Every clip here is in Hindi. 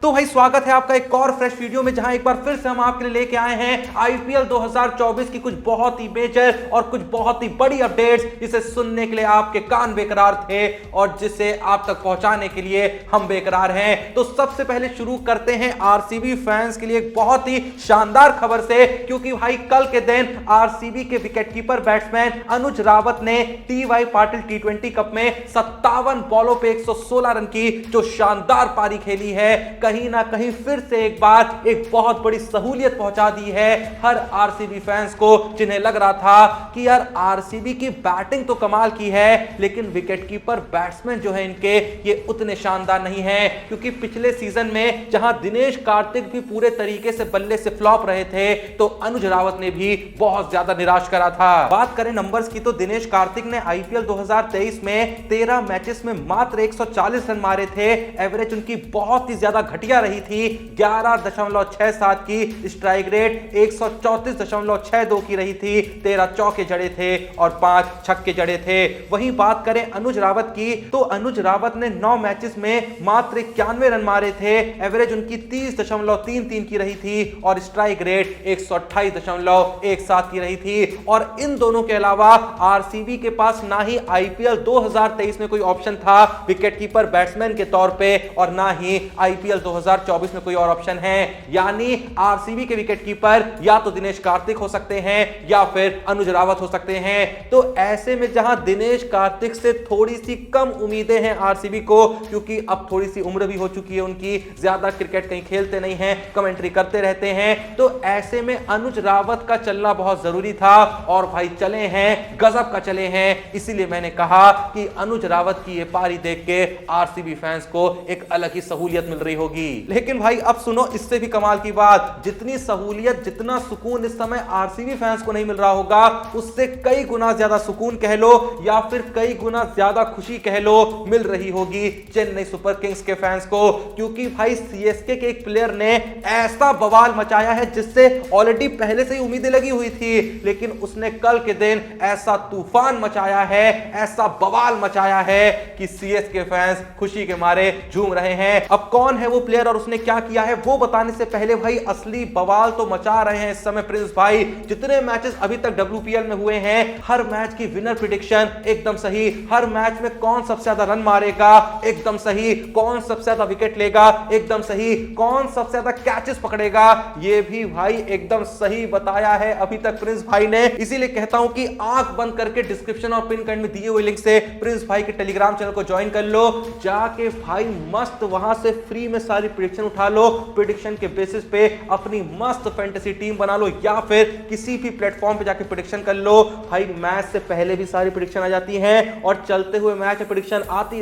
तो भाई स्वागत है आपका एक और फ्रेश वीडियो में, जहां एक बार फिर से हम आपके लिए लेके आए हैं आईपीएल 2024 की कुछ बहुत ही मेजर और कुछ बहुत ही बड़ी अपडेट्स, जिसे सुनने के लिए आपके कान बेकरार थे और जिसे आप तक पहुंचाने के लिए हम बेकरार हैं। तो सबसे पहले शुरू करते हैं आरसीबी फैंस के लिए एक बहुत ही शानदार खबर से, क्योंकि भाई कल के दिन आरसीबी के विकेटकीपर बैट्समैन अनुज रावत ने टीवाई पाटिल टी20 कप में 57 बॉलों पे 116 रन की जो शानदार पारी खेली है, कहीं ना कहीं फिर से एक बार एक बहुत बड़ी सहूलियत पहुंचा दी है हर आरसीबी फैंस को, जिन्हें लग रहा था कि यार आरसीबी की बैटिंग तो कमाल की है, लेकिन विकेटकीपर बैट्समैन जो है इनके ये उतने शानदार नहीं है। क्योंकि पिछले सीजन में जहां दिनेश कार्तिक भी पूरे तरीके से बल्ले से फ्लॉप रहे थे, तो अनुज रावत ने भी बहुत ज्यादा निराश करा था। बात करें नंबर्स की, तो दिनेश कार्तिक ने आईपीएल 2023 में 13 मैचेस में मात्र 140 रन मारे थे। एवरेज उनकी बहुत ही ज्यादा घटिया रही थी, 11.67 की स्ट्राइक रेट, 134.62 की रही थी, 13 चौके जड़े थे और 5 छक्के जड़े थे। वहीं बात करें अनुज रावत की, तो अनुज रावत ने 9 मैचेस में मात्र 91 रन मारे थे। एवरेज उनकी 30.33 की रही थी और स्ट्राइक रेट 128.17 की रही थी। और इन दोनों के अलावा आरसीबी के पास ना ही आईपीएल 2023 में कोई ऑप्शन था विकेटकीपर बैट्समैन के तौर पे, और ना ही आईपीएल 2024 में कोई और ऑप्शन है। यानी आरसीबी के विकेटकीपर या तो दिनेश कार्तिक हो सकते हैं या फिर अनुज रावत हो सकते हैं। तो ऐसे में जहां दिनेश कार्तिक से थोड़ी सी कम उम्मीदें हैं आरसीबी को, क्योंकि अब थोड़ी सी उम्र भी हो चुकी है उनकी, ज्यादा क्रिकेट कहीं खेलते नहीं हैं, कमेंट्री करते रहते हैं, तो ऐसे में अनुज रावत का चलना बहुत जरूरी था। और भाई चले हैं, गजब का चले हैं। इसीलिए मैंने कहा कि अनुज रावत की ये पारी देख के आरसीबी फैंस को एक अलग ही सहूलियत मिल रही होगी। लेकिन भाई अब सुनो इससे भी कमाल की बात, जितनी सहूलियत, जितना सुकून इस समय आरसीबी फैंस को नहीं मिल रहा होगा, उससे कई गुना ज्यादा सुकून कह लो या फिर कई गुना ज्यादा खुशी कह लो, मिल रही होगी चेन्नई सुपर किंग्स के फैंस को। क्योंकि भाई सीएसके के एक प्लेयर ने ऐसा बवाल मचाया है, जिससे ऑलरेडी पहले से ही उम्मीदें लगी हुई थी, लेकिन उसने कल के दिन ऐसा तूफान मचाया है, ऐसा बवाल मचाया है कि सीएसके फैंस खुशी के मारे झूम रहे हैं। अब कौन है वो प्लेयर और उसने क्या किया है, वो बताने से पहले भाई असली बवाल तो मचा रहे हैं इस समय प्रिंस भाई। जितने मैचेस अभी तक डब्ल्यूपीएल में हुए हैं, हर मैच की विनर प्रेडिक्शन एकदम सही, हर मैच में कौन सबसे ज्यादा रन मारेगा एकदम सही, कौन सबसे ज्यादा विकेट लेगा एकदम सही, कौन सबसे ज्यादा कैचेस पकड़ेगा ये भी भाई एकदम सही बताया है अभी तक प्रिंस भाई ने। इसीलिए कहता हूं कि आंख बंद करके डिस्क्रिप्शन और पिन कमेंट में दिए हुए लिंक से प्रिंस भाई के टेलीग्राम चैनल को ज्वाइन कर लो, जाके भाई मस्त वहां से फ्री में सारी प्रेडिक्शन उठा लो, प्रेडिक्शन के बेसिस पे अपनी मस्त फैंटेसी टीम बना लो, या फिर किसी भी प्लेटफॉर्म पे जाके प्रेडिक्शन कर लो। भाई मैच से पहले भी सारी प्रेडिक्शन आ जाती हैं और चलते हुए मैच में प्रेडिक्शन आती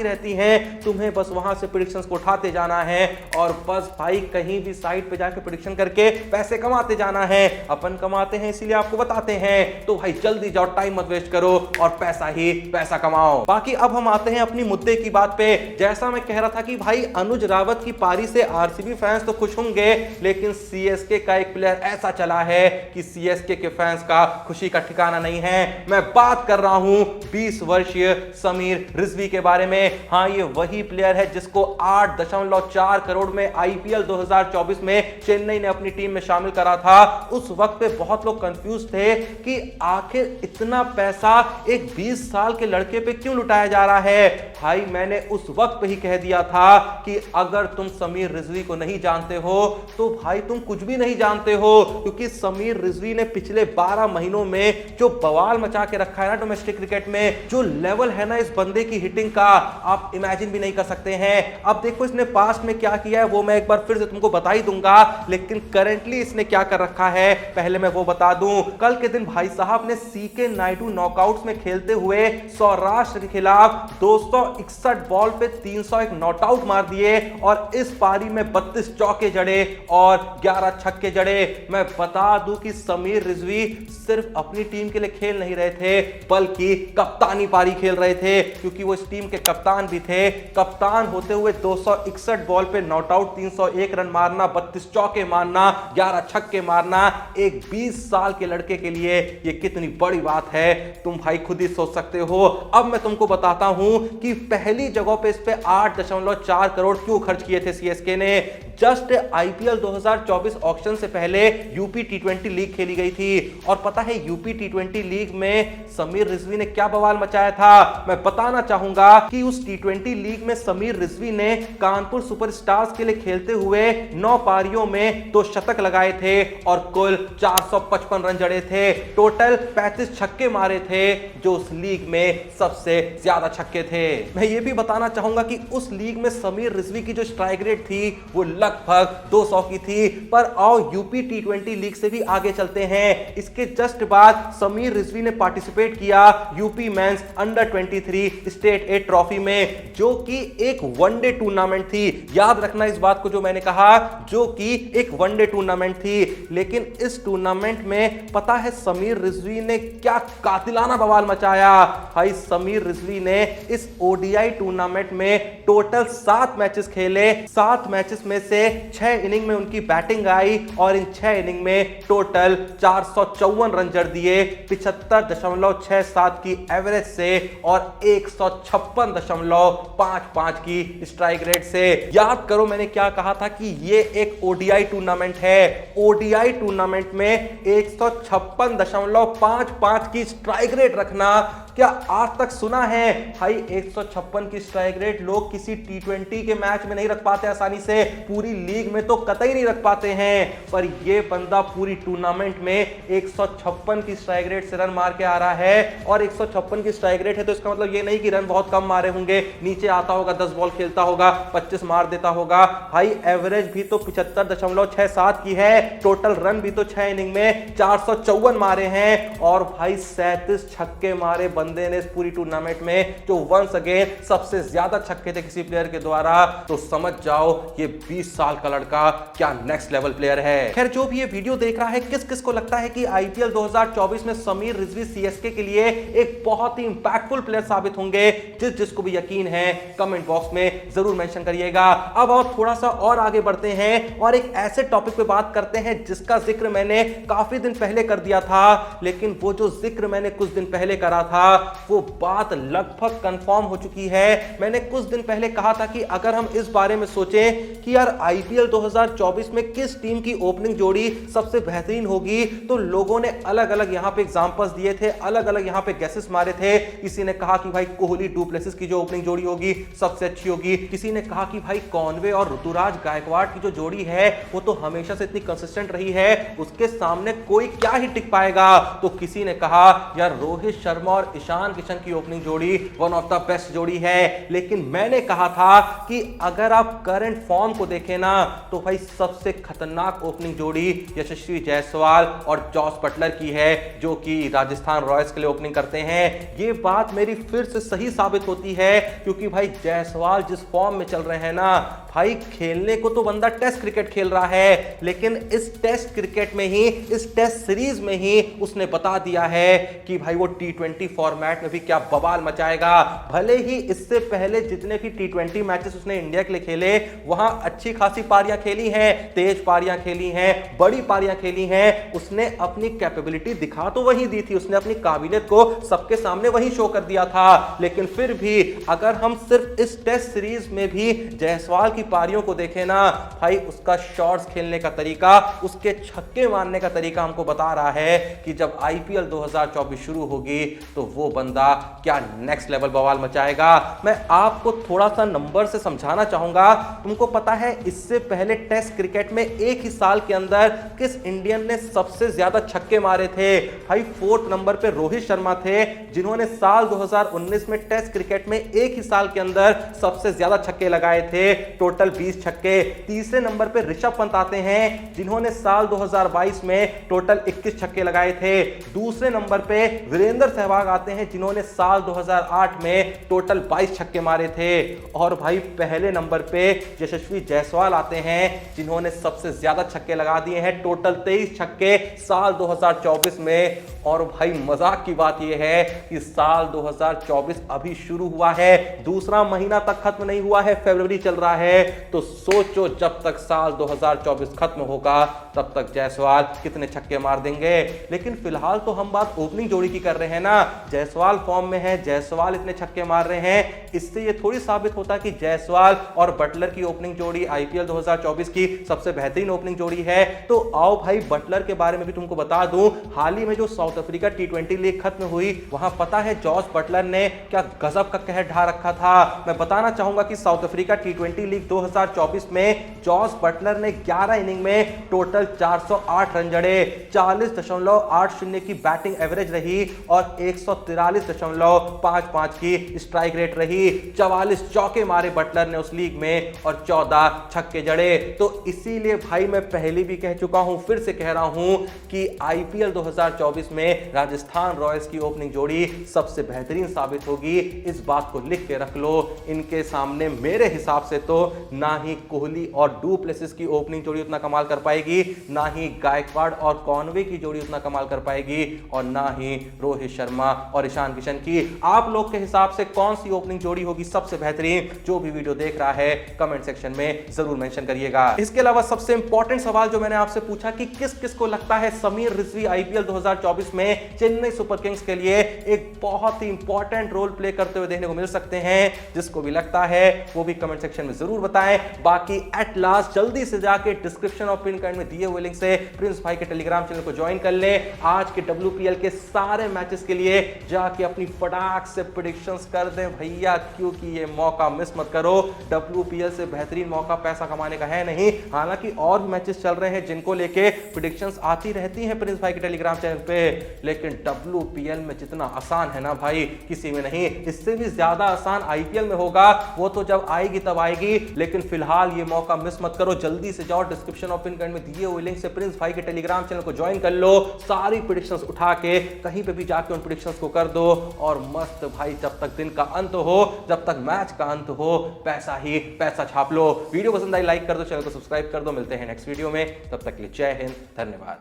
रहती हैं। तुम्हें बस वहां से प्रेडिक्शंस को उठाते जाना है और बस भाई कहीं भी साइट पे जाके प्रेडिक्शन करके पैसे कमाते जाना है। अपन कमाते हैं इसीलिए आपको बताते हैं, तो भाई जल्दी जाओ, टाइम मत वेस्ट करो और पैसा ही पैसा कमाओ। बाकी अब हम आते हैं अपनी मुद्दे की बात पे। जैसा मैं कह रहा था कि भाई अनुज रावत की पारी से आरसीबी फैंस तो खुश होंगे, लेकिन सीएसके का एक प्लेयर ऐसा चला है कि सीएसके के फैंस का खुशी का ठिकाना नहीं है। मैं बात कर रहा हूं 20 वर्षीय समीर रिजवी के बारे में। हां, ये वही प्लेयर है जिसको 8.4 करोड़ में आईपीएल 2024 में चेन्नई ने अपनी टीम में शामिल करा था। उस वक्त पे बहुत लोग कंफ्यूज थे कि आखिर इतना पैसा एक 20 साल के लड़के पे क्यों लुटाया जा रहा है। भाई मैंने उस वक्त पे ही कह दिया था कि अगर तुम समीर रिजवी को नहीं जानते हो तो भाई तुम कुछ भी नहीं जानते हो, क्योंकि समीर रिजवी ने पिछले 12 महीनों में जो बवाल मचा के रखा है ना डोमेस्टिक क्रिकेट में, जो लेवल है ना इस बंदे की हिटिंग का, आप इमेजिन भी नहीं कर सकते हैं। अब देखो इसने पास्ट में क्या किया है वो मैं एक बार फिर से तुमको बता ही दूंगा, लेकिन करंटली इसने क्या कर रखा है पहले मैं वो बता दूं। कल के दिन भाई साहब ने सीके नायडू नॉकआउट्स में खेलते हुए सौराष्ट्र के खिलाफ 261 बॉल पे 301 नॉट आउट मार दिए और इस पारी में 32 चौके जड़े और 11 छक्के जड़े। मैं बता दूं कि समीर रिजवी सिर्फ अपनी टीम के लिए खेल नहीं रहे थे, बल्कि कप्तानी पारी खेल रहे थे, क्योंकि वो इस टीम के कप्तान भी थे। कप्तान होते हुए 261 बॉल पे नॉट आउट, 301 रन मारना, 32 चौके मारना, 11 छक्के मारना, एक 20 साल के लड़के के लिए ये कितनी बड़ी बात है तुम भाई खुद ही सोच सकते हो। अब मैं तुमको बताता हूं कि पहली जगह पे इस पे 8.4 करोड़ क्यों खर्च किए थे सीएसके ने। जस्ट आईपीएल 2024 ऑक्शन से पहले यूपी टी20 लीग खेली गई थी और पता है यूपी टी20 लीग में समीर रिजवी ने क्या बवाल मचाया था। मैं बताना चाहूंगा कि उस टी20 लीग में समीर रिजवी ने कानपुर सुपरस्टार्स के लिए खेलते हुए 9 पारियों में 2 शतक लगाए थे और कुल 455 रन जड़े थे। टोटल 35 छक्के मारे थे जो उस लीग में सबसे ज्यादा छक्के थे। मैं ये भी बताना चाहूंगा कि उस लीग में समीर रिजवी की जो स्ट्राइक रेट थी वो लगभग 200 की थी। पर आओ यूपी टी20 लीग से भी आगे चलते हैं। इसके जस्ट बाद समीर रिजवी ने पार्टिसिपेट किया UP mains under 23 state A trophy में, जो कि एक वनडे टूर्नामेंट थी। याद रखना इस बात को जो मैंने कहा, जो कि एक वनडे टूर्नामेंट थी। लेकिन इस टूर्नामेंट में पता है समीर रिजवी ने क्या कातिलाना बवाल मचाया। भाई समीर रिजवी ने इस ओडीआई टूर्नामेंट में टोटल 7 मैचेस खेले। 7 मैचेस में से 6 इनिंग में उनकी बैटिंग आई और इन 6 इनिंग में टोटल 454 रन जड़ दिए 75.67 की एवरेज से और 156.55 की स्ट्राइक रेट से। याद करो मैंने क्या कहा था कि ये एक ओडीआई टूर्नामेंट है। ओडीआई टूर्नामेंट में 156.55 की स्ट्राइक रेट रखना क्या आज तक सुना है? भाई 156 की स्ट्राइक रेट लोग किसी टी20 के मैच में नहीं रख पाते आसानी से, पूरी लीग में तो कतई नहीं रख पाते हैं। पर ये बंदा पूरी टूर्नामेंट में 156 की स्ट्राइक रेट से रन मार के आ रहा है। और 156 की स्ट्राइक रेट है तो इसका मतलब ये नहीं कि रन बहुत कम मारे होंगे, नीचे आता होगा, 10 बॉल खेलता होगा, 25 मार देता होगा। भाई एवरेज भी तो 75.67 की है। टोटल रन भी तो 6 इनिंग में 454 मारे हैं और भाई 37 छक्के मारे बंदे ने इस पूरी टूर्नामेंट में, जो वंस अगेन सबसे ज्यादा छक्के थे किसी प्लेयर के द्वारा। तो समझ जाओ ये 20 साल का लड़का क्या नेक्स्ट लेवल प्लेयर है। खैर जो भी ये वीडियो देख रहा है, किस किस को लगता है कि आईपीएल 2024 में समीर रिजवी सीएसके के लिए एक बहुत ही इंपैक्टफुल प्लेयर साबित होंगे? जिसको भी यकीन है कमेंट बॉक्स में जरूर मेंशन करिएगा। अब और थोड़ा सा और आगे बढ़ते हैं और एक ऐसे टॉपिक पे बात करते हैं जिसका जिक्र मैंने काफी दिन पहले कर दिया था, लेकिन वो जो जिक्र मैंने कुछ दिन पहले करा था वो बात लगभग कंफर्म हो चुकी है। मैंने कुछ दिन पहले कहा था कि अगर हम इस बारे में सोचें कि यार आईपीएल 2024 में किस टीम की ओपनिंग जोड़ी सबसे बेहतरीन होगी, तो लोगों ने अलग अलग यहां पे एग्जांपल्स दिए थे, अलग अलग यहां पे गेसेस मारे थे। किसी ने कहा कि भाई कोहली डुप्लेसिस की जो ओपनिंग जोड़ी होगी सबसे अच्छी होगी। किसी ने कहा कि भाई कॉनवे और ऋतुराज गायकवाड़ की जो जोड़ी है वो तो हमेशा से इतनी कंसिस्टेंट रही है, उसके सामने कोई क्या ही टिक पाएगा। तो किसी ने कहा यार रोहित शर्मा और ईशान किशन की ओपनिंग जोड़ी वन ऑफ द बेस्ट जोड़ी है। लेकिन मैंने कहा था कि अगर आप करंट फॉर्म को देखें ना, तो भाई सबसे खतरनाक ओपनिंग जोड़ी यशस्वी जायसवाल और जॉस बटलर की है, जो कि राजस्थान रॉयल्स के लिए ओपनिंग करते हैं। ये बात मेरी फिर से सही साबित होती है, क्योंकि भाई जायसवाल जिस फॉर्म में चल रहे हैं ना, भाई खेलने को तो बंदा टेस्ट क्रिकेट खेल रहा है, लेकिन इस टेस्ट क्रिकेट में ही, इस टेस्ट सीरीज में ही उसने बता दिया है कि भाई वो टी20 फॉर्मेट में भी क्या बवाल मचाएगा। भले ही इससे पहले जितने भी टी20 मैचेस उसने इंडिया के लिए खेले वहां अच्छी खासी पारियां खेली हैं, तेज पारियां खेली हैं, बड़ी पारियां खेली हैं। उसने अपनी कैपेबिलिटी दिखा तो वही दी थी, उसने अपनी काबिलियत को सबके सामने वही शो कर दिया था। लेकिन फिर भी अगर हम सिर्फ इस टेस्ट सीरीज में भी जायसवाल की पारियों को देखें ना, भाई उसका शॉट्स खेलने का तरीका, उसके छक्के मारने का तरीका हमको बता रहा है कि जब आईपीएल 2024 शुरू होगी तो वो बंदा क्या नेक्स्ट लेवल बवाल मचाएगा। मैं आपको थोड़ा सा नंबर से समझाना चाहूंगा। तुमको पता है इससे पहले टेस्ट क्रिकेट में एक ही साल के अंदर किस इंडियन ने सबसे ज्यादा छक्के मारे थे? भाई 4th नंबर पे रोहित शर्मा थे, जिन्होंने साल 2019 में टेस्ट क्रिकेट में एक ही साल के अंदर सबसे ज्यादा छक्के लगाए थे, टोटल 20 छक्के। तीसरे नंबर पे ऋषभ पंत आते हैं, जिन्होंने साल 2022 में टोटल 21 छक्के लगाए थे। दूसरे नंबर पे वीरेंद्र सहवाग आते हैं, जिन्होंने साल 2008 में टोटल 22 छक्के मारे थे। और भाई पहले नंबर पे यशस्वी जायसवाल आते हैं, जिन्होंने सबसे ज्यादा छक्के लगा दिए हैं, टोटल 23 छक्के साल 2024 में। और भाई मजाक की बात यह है कि साल 2024 अभी शुरू हुआ है, दूसरा महीना तक खत्म नहीं हुआ है, फरवरी चल रहा है है, तो सोचो जब तक साल 2024 खत्म होगा तब तक जायसवाल कितने छक्के मार देंगे। लेकिन फिलहाल तो हम बात ओपनिंग जोड़ी की कर रहे हैं ना, जायसवाल फॉर्म में है, जायसवाल इतने छक्के मार रहे हैं, इससे ये थोड़ी साबित होता कि जायसवाल और बटलर की ओपनिंग जोड़ी आईपीएल 2024 की सबसे बेहतरीन ओपनिंग जोड़ी है। तो आओ भाई बटलर के बारे में भी तुमको बता दूं, हाल ही में जो साउथ अफ्रीका टी20 लीग खत्म हुई, वहां पता है जॉस बटलर ने क्या गजब का कहर ढा रखा था। मैं बताना चाहूंगा कि साउथ अफ्रीका टी20 लीग 2024 में जॉस बटलर ने 11 इनिंग में टोटल 408 रन जड़े, 40.80 की बैटिंग एवरेज रही और 143.55 की स्ट्राइक रेट रही। 44 चौके मारे बटलर ने उस लीग में और 14 छक्के जड़े। तो इसीलिए भाई मैं पहले भी कह चुका हूं, फिर से कह रहा हूं कि आईपीएल 2024 में राजस्थान रॉयल्स की ओपनिंग जोड़ी सबसे बेहतरीन साबित होगी। इस बात को लिख के रख लो। इनके सामने मेरे हिसाब से तो ना ही कोहली और डू प्लेसिस की ओपनिंग जोड़ी उतना कमाल कर पाएगी, ना ही गायकवाड़ और कॉनवे की जोड़ी उतना कमाल कर पाएगी, और ना ही रोहित शर्मा और ईशान किशन की। आप लोग के हिसाब से कौन सी ओपनिंग जोड़ी होगी सबसे बेहतरीन? जो भी वीडियो देख रहा है कमेंट सेक्शन में जरूर मेंशन करिएगा। इसके अलावा सबसे इंपॉर्टेंट सवाल जो मैंने आपसे पूछा कि किस किस को लगता है समीर रिजवी आईपीएल 2024 में चेन्नई सुपर किंग्स के लिए एक बहुत ही इंपॉर्टेंट रोल प्ले करते हुए देखने को मिल सकते हैं, जिसको भी लगता है वो भी कमेंट सेक्शन में जरूर बताएं। बाकी एट लास्ट जल्दी से जाके डिस्क्रिप्शन और पिन कमेंट में दिए हुए लिंक से प्रिंस भाई के टेलीग्राम चैनल को ज्वाइन कर ले। आज के डब्ल्यूपीएल के सारे मैचेस के लिए जाके अपनी फटाक से प्रेडिक्शंस कर दें भैया, क्योंकि ये मौका मिस मत करो। डब्ल्यूपीएल से बेहतरीन मौका पैसा कमाने का है नहीं। हालांकि और भी मैचेस चल रहे हैं जिनको लेके प्रेडिक्शंस आती रहती हैं प्रिंस भाई के टेलीग्राम चैनल पे, लेकिन डब्ल्यूपीएल में जितना आसान है ना भाई किसी में नहीं। इससे भी ज्यादा आसान आईपीएल में होगा, वो तो जब आएगी तब आएगी। लेकिन फिलहाल ये मौका मिस मत करो, जल्दी से जाओ डिस्क्रिप्शन और पिन कमेंट में दिए हुए लिंक से प्रिंस भाई के टेलीग्राम चैनल को ज्वाइन कर लो। सारी प्रेडिक्शंस उठा के कहीं पे भी जाके उन प्रेडिक्शंस को कर दो और मस्त भाई जब तक दिन का अंत हो, जब तक मैच का अंत हो, पैसा ही पैसा छाप लो। वीडियो पसंद आई लाइक कर दो, चैनल को सब्सक्राइब कर दो। मिलते हैं नेक्स्ट वीडियो में, तब तक के लिए जय हिंद, धन्यवाद।